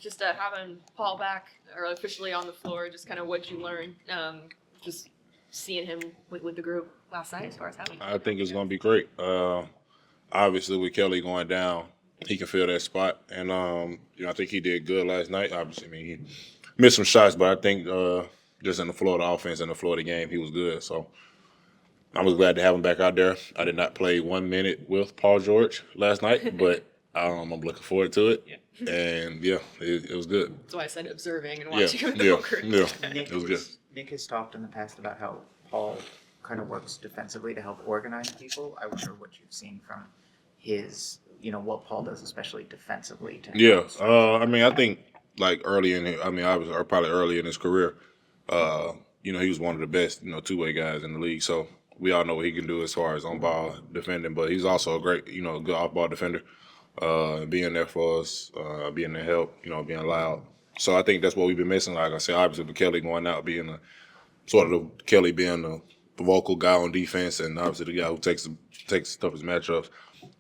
just having Paul back or officially on the floor, just kind of what you learned, just seeing him with the group last night as far as having. I think it's going to be great. Obviously, with Kelly going down, he can fill that spot, and I think he did good last night. Obviously, I mean he missed some shots, but I think just in the flow of the offense and the flow of the game, he was good. So I was glad to have him back out there. I did not play 1 minute with Paul George last night, but I'm looking forward to it. Yeah. And it was good. That's why I said observing and watching him in the poker. It was good. Nick has talked in the past about how Paul kind of works defensively to help organize people. I wonder what you've seen from his, what Paul does, especially defensively. I mean, I think like probably early in his career, he was one of the best, two-way guys in the league. So we all know what he can do as far as on-ball defending, but he's also a great, good off-ball defender. Being there for us, being there to help, being loud. So I think that's what we've been missing. Like I said, obviously with Kelly going out, being Kelly being the vocal guy on defense, and obviously the guy who takes the toughest matchups.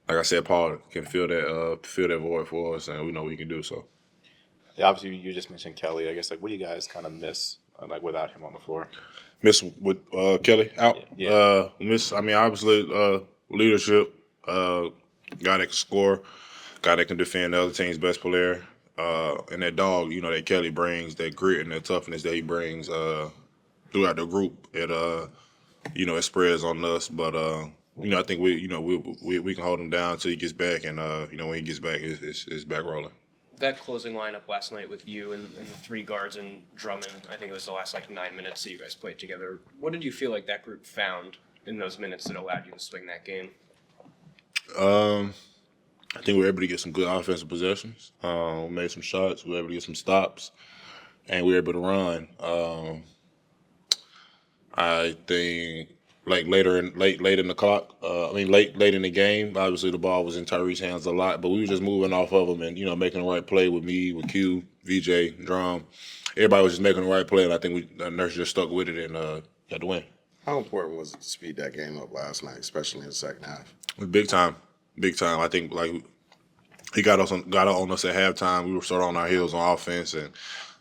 Like I said, Paul can fill that void for us, and we know what he can do. So. Yeah, obviously you just mentioned Kelly. I guess what do you guys kind of miss without him on the floor? Miss with Kelly out. Yeah. Miss. I mean, obviously leadership. Guy that can score. Guy that can defend the other team's best player. And that dog, that Kelly brings, that grit and that toughness that he brings throughout the group. It spreads on us, but I think we can hold him down until he gets back, and when he gets back, it's back rolling. That closing lineup last night with you and the three guards and Drummond, I think it was the last 9 minutes that you guys played together. What did you feel like that group found in those minutes that allowed you to swing that game? I think we were able to get some good offensive possessions. We made some shots. We were able to get some stops, and we were able to run. I think late in the clock. Late in the game. Obviously, the ball was in Tyrese's hands a lot, but we were just moving off of him and making the right play with me, with Q, VJ, Drum. Everybody was just making the right play, and I think the Nurse just stuck with it and got the win. How important was it to speed that game up last night, especially in the second half? Big time. I think he got on us at halftime. We were sort of on our heels on offense and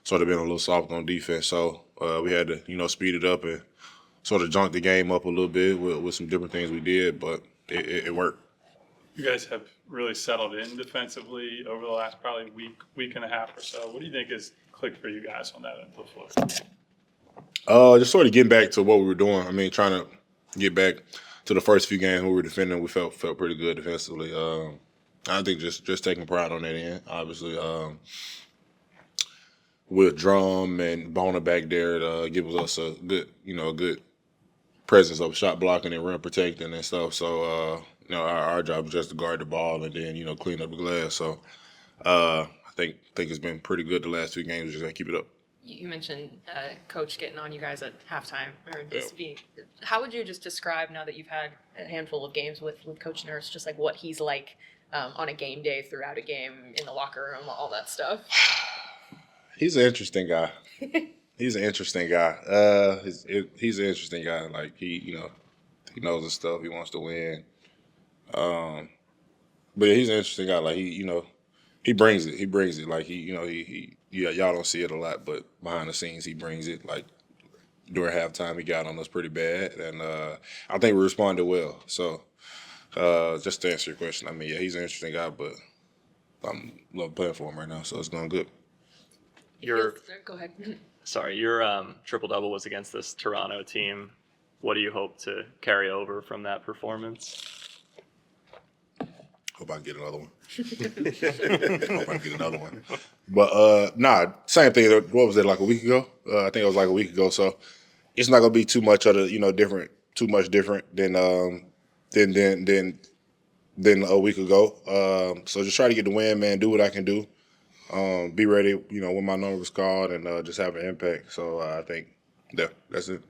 sort of been a little soft on defense. So we had to speed it up and sort of junk the game up a little bit with some different things we did, but it worked. You guys have really settled in defensively over the last probably week and a half or so. What do you think has clicked for you guys on that end of the floor? Just sort of getting back to what we were doing. I mean, trying to get back to the first few games we were defending. We felt pretty good defensively. I think just taking pride on that end. Obviously, with Drum and Bona back there, it gives us a good presence of shot blocking and rim protecting and stuff. So, our job is just to guard the ball and then clean up the glass. So, I think it's been pretty good the last 2 games. We just got to keep it up. You mentioned Coach getting on you guys at halftime, or just how would you just describe, now that you've had a handful of games with Coach Nurse, just like what he's like on a game day, throughout a game, in the locker room, all that stuff? He's an interesting guy. He's an interesting guy. He's an interesting guy. Like he knows his stuff. He wants to win. But yeah, he's an interesting guy. Like he brings it. He brings it. Like y'all don't see it a lot, but behind the scenes he brings it. Like during halftime, he got on us pretty bad, and I think we responded well. So just to answer your question, I mean, yeah, he's an interesting guy, but I'm love playing for him right now, so it's going good. Go ahead. Sorry, your triple-double was against this Toronto team. What do you hope to carry over from that performance? Hope I can get another one. But same thing. What was it, like a week ago? I think it was like a week ago. So it's not gonna be too much different than a week ago. So just try to get the win, man. Do what I can do. Be ready, when my number was called, and just have an impact. So I think that's it.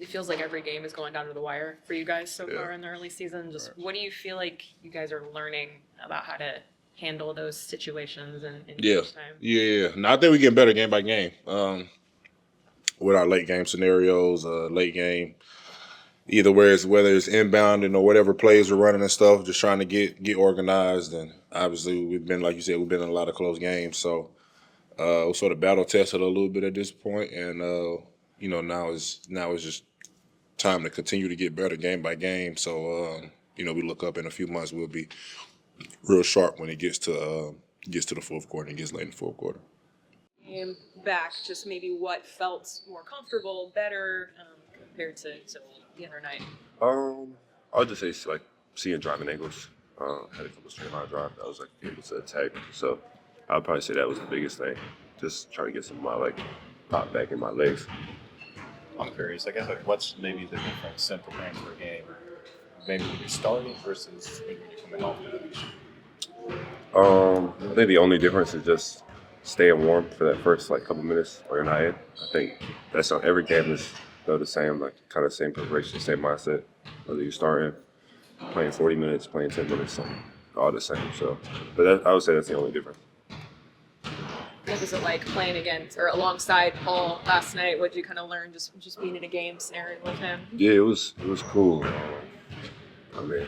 It feels like every game is going down to the wire for you guys so far in the early season. Just what do you feel like you guys are learning about how to handle those situations in each time? Yeah. No, I think we get better game by game with our late game scenarios, late game. Whether it's inbound or whatever plays we're running and stuff, just trying to get organized. And obviously we've been, like you said, we've been in a lot of close games. So was sort of battle tested a little bit at this point, and now it's just time to continue to get better game by game. So we look up in a few months, we'll be real sharp when it gets to the fourth quarter and gets late in the fourth quarter. Game back, just maybe what felt more comfortable, better compared to the other night. I'll just say like seeing driving angles. Had a couple straight line drive. I was like able to attack. So I'd probably say that was the biggest thing. Just trying to get some of my pop back in my legs. I'm curious, I guess, what's maybe the difference in preparing for a game? Maybe when you're starting versus maybe when you're coming off the bench? I think the only difference is just staying warm for that first couple minutes while you're not in. I think that's on every game is the same, kind of same preparation, same mindset. Whether you're starting, playing 40 minutes, playing 10 minutes, all the same. So, but I would say that's the only difference. What was it like playing against or alongside Paul last night? What did you kind of learn just being in a game scenario with him? Yeah, it was cool. I mean,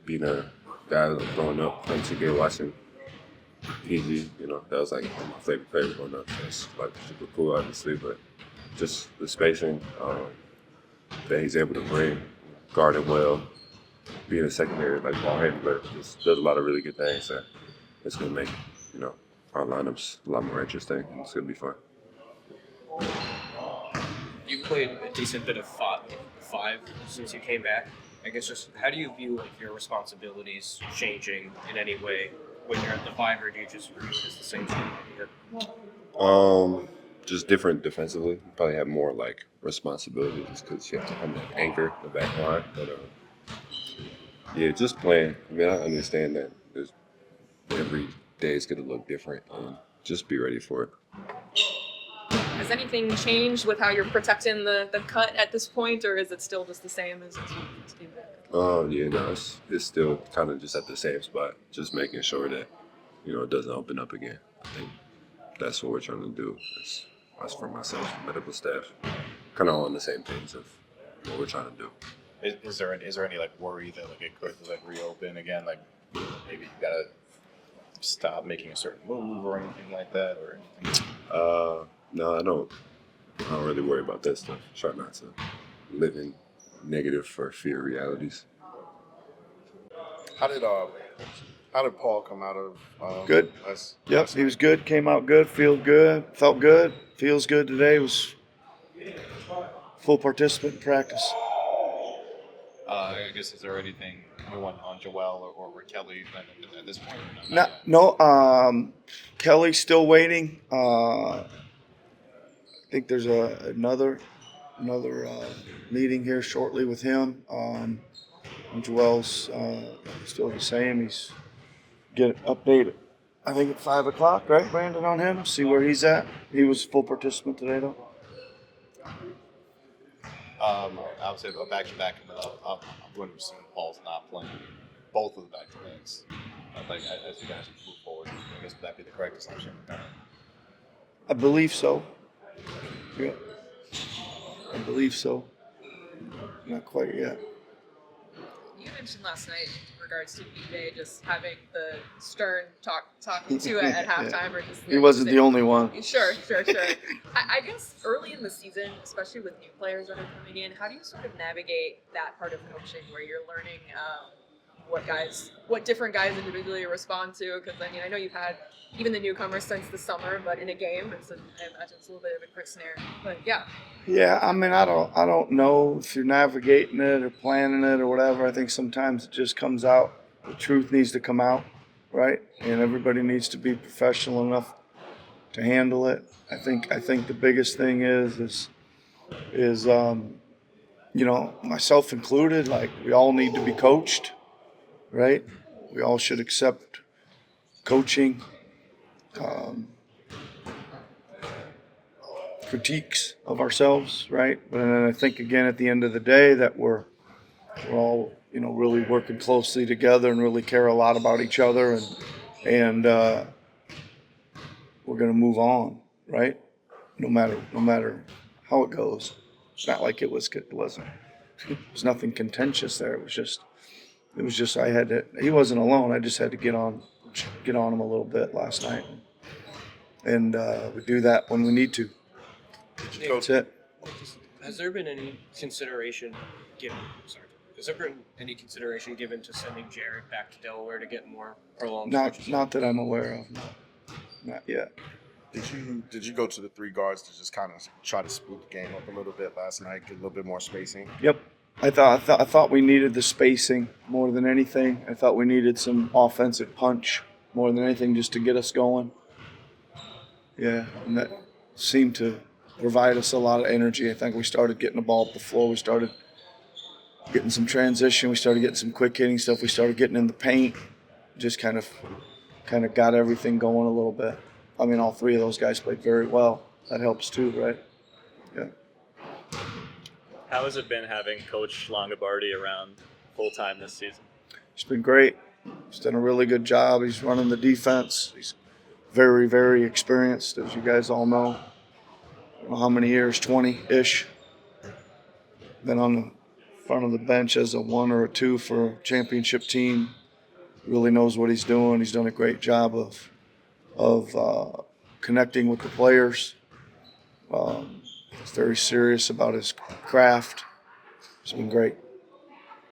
being a guy that was growing up playing 2K, watching PG, that was one of my favorite growing up. It's super cool, obviously, but just the spacing that he's able to bring, guarding well, being a secondary ball handler, just does a lot of really good things that it's gonna make our lineups a lot more interesting, and it's gonna be fun. You played a decent bit of five since you came back. I guess just how do you view your responsibilities changing in any way when you're at the five, or do you just view it as the same thing here? Just different defensively. You probably have more responsibility just because you have to kind of anchor the back line. But yeah, just playing. I mean, I understand that every day is going to look different, and just be ready for it. Has anything changed with how you're protecting the cut at this point, or is it still just the same as you came back? Yeah, no, it's still kind of just at the same spot. Just making sure that it doesn't open up again. I think that's what we're trying to do. As for myself, medical staff, kind of all on the same page of what we're trying to do. Is there any worry that it could reopen again? Maybe you gotta stop making a certain move or anything like that, or anything? No, I don't really worry about that stuff. Try not to live in negative or fear realities. How did Paul come out of Good. Yep, he was good. Came out good. Felt good. Feels good today. Was full participant in practice. I guess is there anything new on Joel or Kelly at this point? No. Kelly's still waiting. I think there's another meeting here shortly with him. And Joel's still the same. He's get updated. I think at 5 o'clock, right, Brandon, on him. See where he's at. He was full participant today, though. I would say back to back. I'm going to assume Paul's not playing both of the back to backs. As you guys move forward, I guess would that be the correct assumption? I believe so. Yeah. I believe so. Not quite yet. You mentioned last night in regards to BJ just having the stern talking to it at halftime, or just He wasn't the only one. Sure. I guess early in the season, especially with new players that are coming in, how do you sort of navigate that part of coaching where you're learning what different guys individually respond to? Because I know you've had even the newcomers since the summer, but in a game, I imagine it's a little bit of a quick snare. But yeah. Yeah, I mean, I don't know if you're navigating it or planning it or whatever. I think sometimes it just comes out. The truth needs to come out, right? And everybody needs to be professional enough to handle it. I think the biggest thing is myself included. We all need to be coached, right? We all should accept coaching. Critiques of ourselves, right? But then I think again at the end of the day that we're all really working closely together and really care a lot about each other, and we're gonna move on, right? No matter how it goes. It's not like it wasn't. There's nothing contentious there. It was just he wasn't alone. I just had to get on him a little bit last night. and we do that when we need to. That's it. Has there been any consideration given? Sorry. Has there been any consideration given to sending Jared back to Delaware to get more prolonged stretches? Not that I'm aware of. No. Not yet. Did you go to the three guards to just kind of try to split the game up a little bit last night, get a little bit more spacing? Yep. I thought we needed the spacing more than anything. I thought we needed some offensive punch more than anything just to get us going. Yeah, and that seemed to provide us a lot of energy. I think we started getting the ball up the floor. We started getting some transition. We started getting some quick hitting stuff. We started getting in the paint. Just kind of got everything going a little bit. I mean, all three of those guys played very well. That helps too, right? Yeah. How has it been having Coach Longobardi around full time this season? He's been great. He's done a really good job. He's running the defense. He's very, very experienced, as you guys all know. I don't know how many years, 20-ish. Been on the front of the bench as a 1 or a 2 for a championship team. Really knows what he's doing. He's done a great job of connecting with the players. He's very serious about his craft. It's been great.